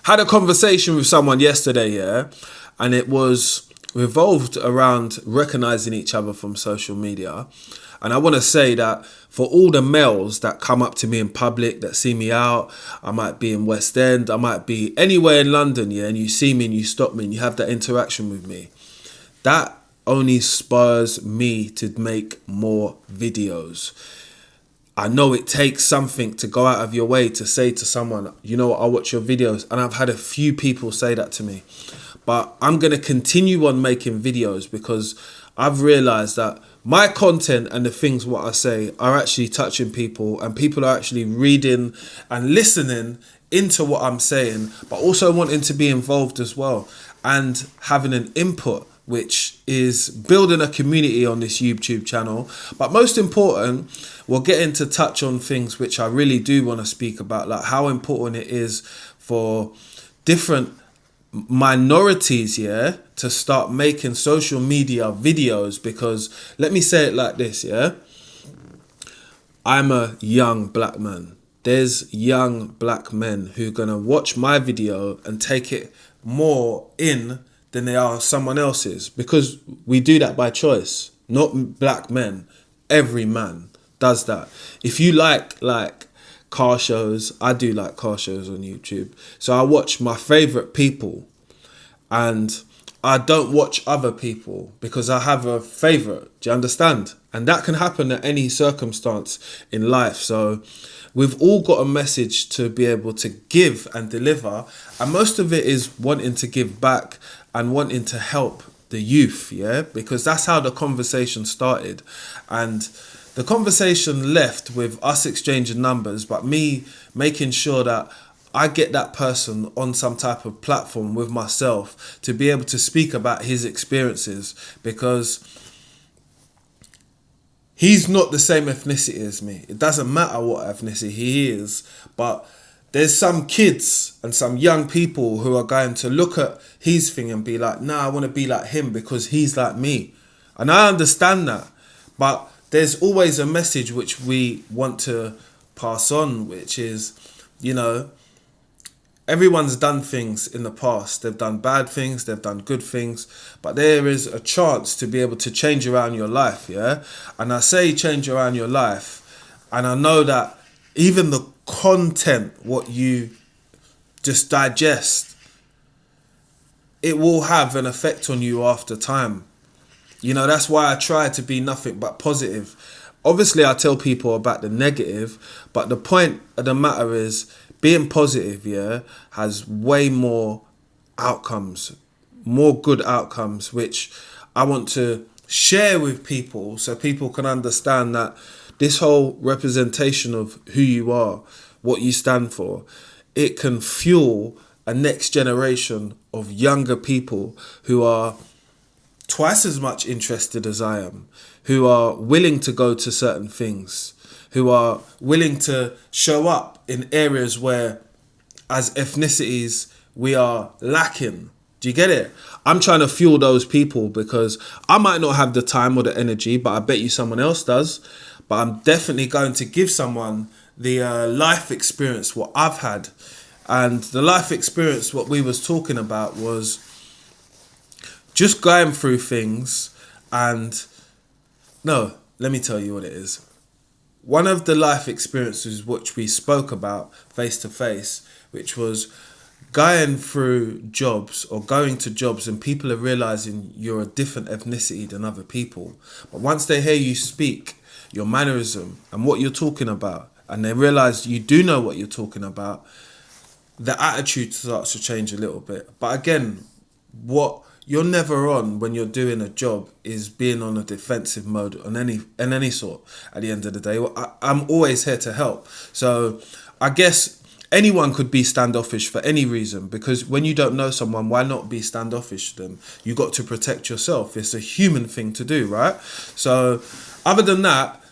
had a conversation with someone yesterday, yeah, and it was revolved around recognizing each other from social media. And I want to say that for all the males that come up to me in public, that see me out, I might be in West End, I might be anywhere in London, yeah, and you see me and you stop me and you have that interaction with me, that only spurs me to make more videos. I know it takes something to go out of your way to say to someone, you know what, I'll watch your videos. And I've had a few people say that to me. But I'm going to continue on making videos because I've realized that my content and the things what I say are actually touching people, and people are actually reading and listening into what I'm saying, but also wanting to be involved as well and having an input, which is building a community on this YouTube channel. But most important, we'll get into touch on things which I really do want to speak about, like how important it is for different minorities, yeah, to start making social media videos. Because let me say it like this, yeah, I'm a young black man. There's young black men who are gonna watch my video and take it more in than they are someone else's, because we do that by choice, not black men. Every man does that. If you like car shows, I do like car shows on YouTube, so I watch my favorite people and I don't watch other people because I have a favorite. Do you understand? And that can happen at any circumstance in life. So we've all got a message to be able to give and deliver, and most of it is wanting to give back and wanting to help the youth, yeah, because that's how the conversation started. And the conversation left with us exchanging numbers, but me making sure that I get that person on some type of platform with myself to be able to speak about his experiences, because he's not the same ethnicity as me. It doesn't matter what ethnicity he is, but there's some kids and some young people who are going to look at his thing and be like, nah, I want to be like him because he's like me. And I understand that. But there's always a message which we want to pass on, which is, you know, everyone's done things in the past. They've done bad things, they've done good things, but there is a chance to be able to change around your life, yeah? And I say change around your life, and I know that even the content, what you just digest, it will have an effect on you after time. You know, that's why I try to be nothing but positive. Obviously, I tell people about the negative, but the point of the matter is being positive, yeah, has way more outcomes, more good outcomes, which I want to share with people so people can understand that this whole representation of who you are, what you stand for, it can fuel a next generation of younger people who are twice as much interested as I am, who are willing to go to certain things, who are willing to show up in areas where, as ethnicities, we are lacking. Do you get it? I'm trying to fuel those people because I might not have the time or the energy, but I bet you someone else does. But I'm definitely going to give someone the life experience what I've had. And the life experience what we was talking about was just going through things. And no, let me tell you what it is. One of the life experiences which we spoke about face to face, which was going through jobs or going to jobs and people are realizing you're a different ethnicity than other people. But once they hear you speak, your mannerism and what you're talking about, and they realize you do know what you're talking about, the attitude starts to change a little bit. But again, what you're never on when you're doing a job is being on a defensive mode on any sort. At the end of the day, I'm always here to help. So I guess anyone could be standoffish for any reason, because when you don't know someone, why not be standoffish to them? You got to protect yourself. It's a human thing to do, right? So other than that,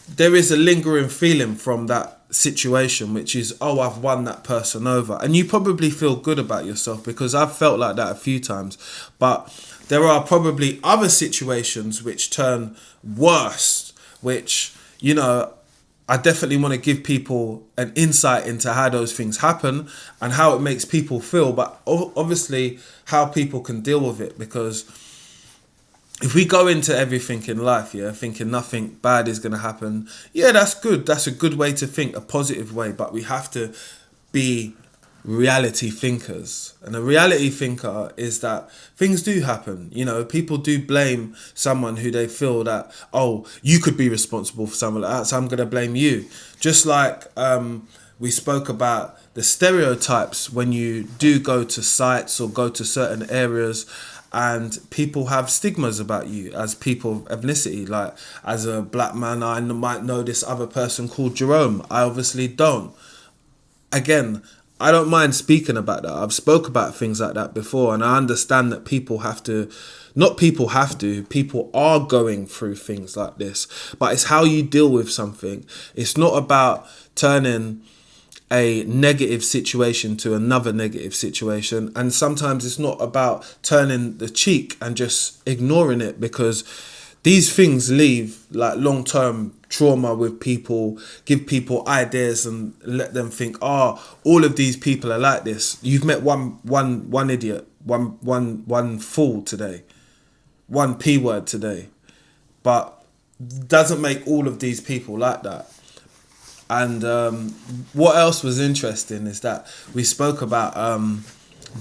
there is a lingering feeling from that situation, which is, oh, I've won that person over. And you probably feel good about yourself, because I've felt like that a few times. But there are probably other situations which turn worse, which, you know, I definitely want to give people an insight into how those things happen and how it makes people feel, but obviously how people can deal with it. Because if we go into everything in life, yeah, thinking nothing bad is going to happen, yeah, that's good. That's a good way to think, a positive way. But we have to be reality thinkers. And a reality thinker is that things do happen. You know, people do blame someone who they feel that, oh, you could be responsible for something like that, so I'm going to blame you. Just like we spoke about the stereotypes when you do go to sites or go to certain areas, and people have stigmas about you as people of ethnicity. Like, as a black man, I might know this other person called Jerome. I obviously don't. Again, I don't mind speaking about that. I've spoke about things like that before, and I understand that people people are going through things like this, but it's how you deal with something. It's not about turning a negative situation to another negative situation, and sometimes it's not about turning the cheek and just ignoring it, because these things leave like long-term trauma with people, give people ideas and let them think, oh, all of these people are like this. You've met one idiot, one fool today, one P word today, but doesn't make all of these people like that. And what else was interesting is that we spoke about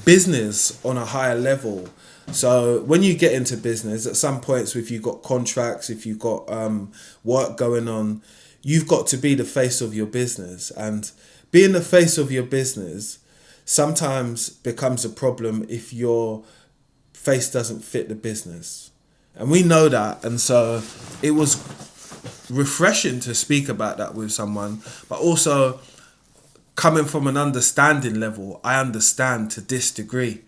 business on a higher level. So when you get into business, at some points, if you've got contracts, if you've got work going on, you've got to be the face of your business. And being the face of your business sometimes becomes a problem if your face doesn't fit the business. And we know that. And so it was refreshing to speak about that with someone, but also coming from an understanding level. I understand to this degree,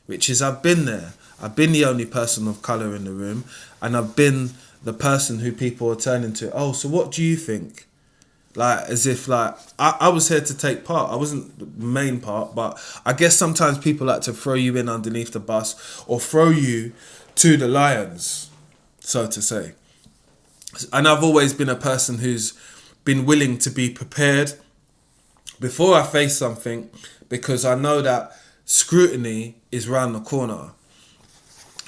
which is I've been there. I've been the only person of colour in the room, and I've been the person who people are turning to. Oh, so what do you think? Like, as if like I was here to take part. I wasn't the main part, but I guess sometimes people like to throw you in underneath the bus or throw you to the lions, so to say. And I've always been a person who's been willing to be prepared before I face something, because I know that scrutiny is round the corner.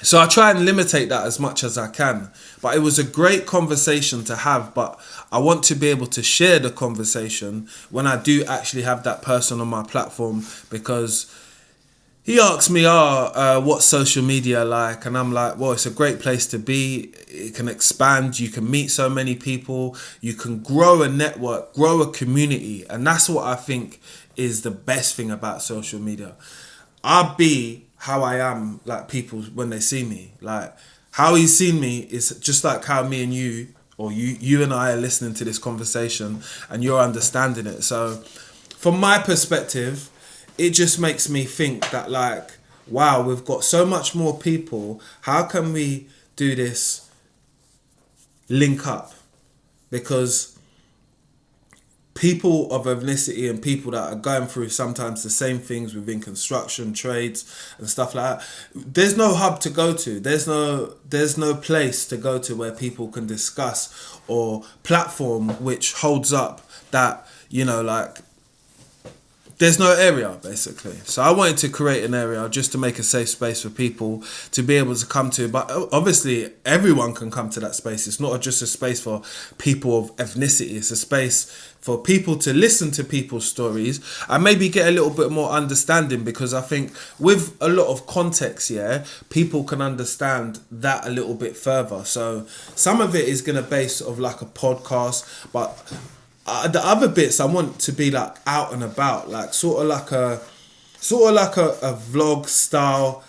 So I try and limitate that as much as I can. But it was a great conversation to have, but I want to be able to share the conversation when I do actually have that person on my platform, because he asked me, what's social media like? And I'm like, well, it's a great place to be. It can expand. You can meet so many people. You can grow a network, grow a community. And that's what I think is the best thing about social media. I'll be how I am, like people, when they see me. Like, how he's seen me is just like how me and you, or you and I are listening to this conversation and you're understanding it. So from my perspective, it just makes me think that, like, wow, we've got so much more people. How can we do this link up? Because people of ethnicity and people that are going through sometimes the same things within construction, trades and stuff like that, there's no hub to go to. There's no place to go to where people can discuss, or platform which holds up that, you know, like, there's no area, basically. So I wanted to create an area just to make a safe space for people to be able to come to. But obviously, everyone can come to that space. It's not just a space for people of ethnicity. It's a space for people to listen to people's stories and maybe get a little bit more understanding, because I think with a lot of context, yeah, people can understand that a little bit further. So some of it is going to base sort of like a podcast, but the other bits I want to be like out and about, like sort of like a vlog style.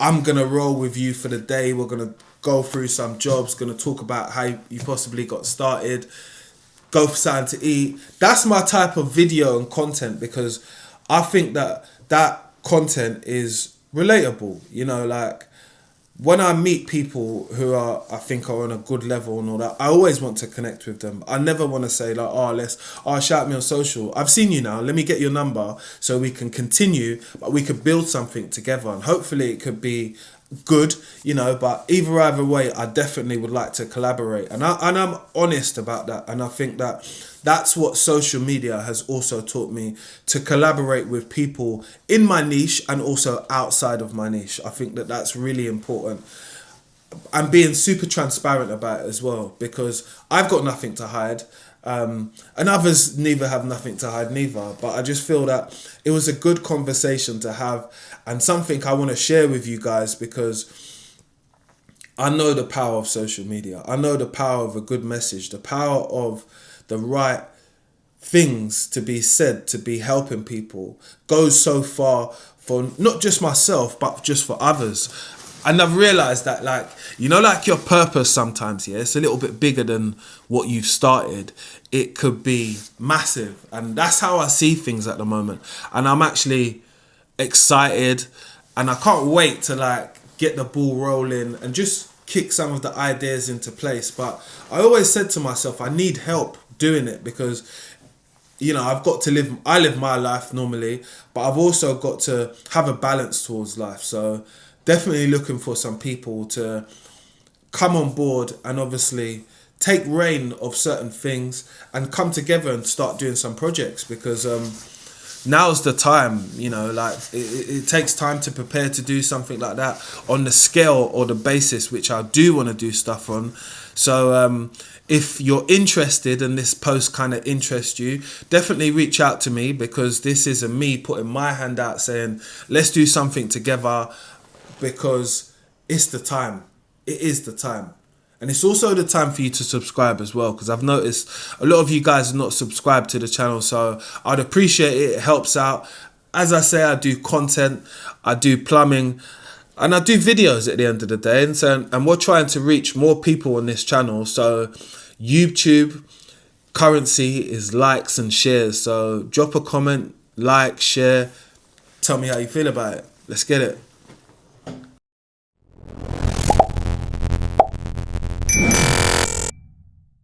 I'm gonna roll with you for the day. We're gonna go through some jobs, gonna talk about how you possibly got started, go for something to eat. That's my type of video and content, because I think that content is relatable. You know, like, when I meet people who I think are on a good level and all that, I always want to connect with them. I never want to say like, shout me on social. I've seen you now. Let me get your number so we can continue, but we could build something together. And hopefully it could be good, you know, but either way, I definitely would like to collaborate, and I'm honest about that, and I think that that's what social media has also taught me, to collaborate with people in my niche and also outside of my niche. I think that that's really important, and being super transparent about it as well, because I've got nothing to hide. And others neither have nothing to hide neither, but I just feel that it was a good conversation to have, and something I want to share with you guys, because I know the power of social media. I know the power of a good message, the power of the right things to be said, to be helping people, goes so far for not just myself, but just for others. And I've realised that, like, you know, like your purpose sometimes, yeah, it's a little bit bigger than what you've started. It could be massive. And that's how I see things at the moment. And I'm actually excited, and I can't wait to, like, get the ball rolling and just kick some of the ideas into place. But I always said to myself, I need help doing it, because, you know, I live my life normally, but I've also got to have a balance towards life. So definitely looking for some people to come on board and obviously take reign of certain things and come together and start doing some projects, because now's the time, you know, like it takes time to prepare to do something like that on the scale or the basis which I do want to do stuff on. So if you're interested and this post kind of interests you, definitely reach out to me, because this is me putting my hand out saying, let's do something together, because it's the time. It is the time. And it's also the time for you to subscribe as well, because I've noticed a lot of you guys are not subscribed to the channel, so I'd appreciate it. It helps out. As I say, I do content, I do plumbing, and I do videos at the end of the day. And we're trying to reach more people on this channel. So YouTube currency is likes and shares. So drop a comment, like, share, tell me how you feel about it. Let's get it.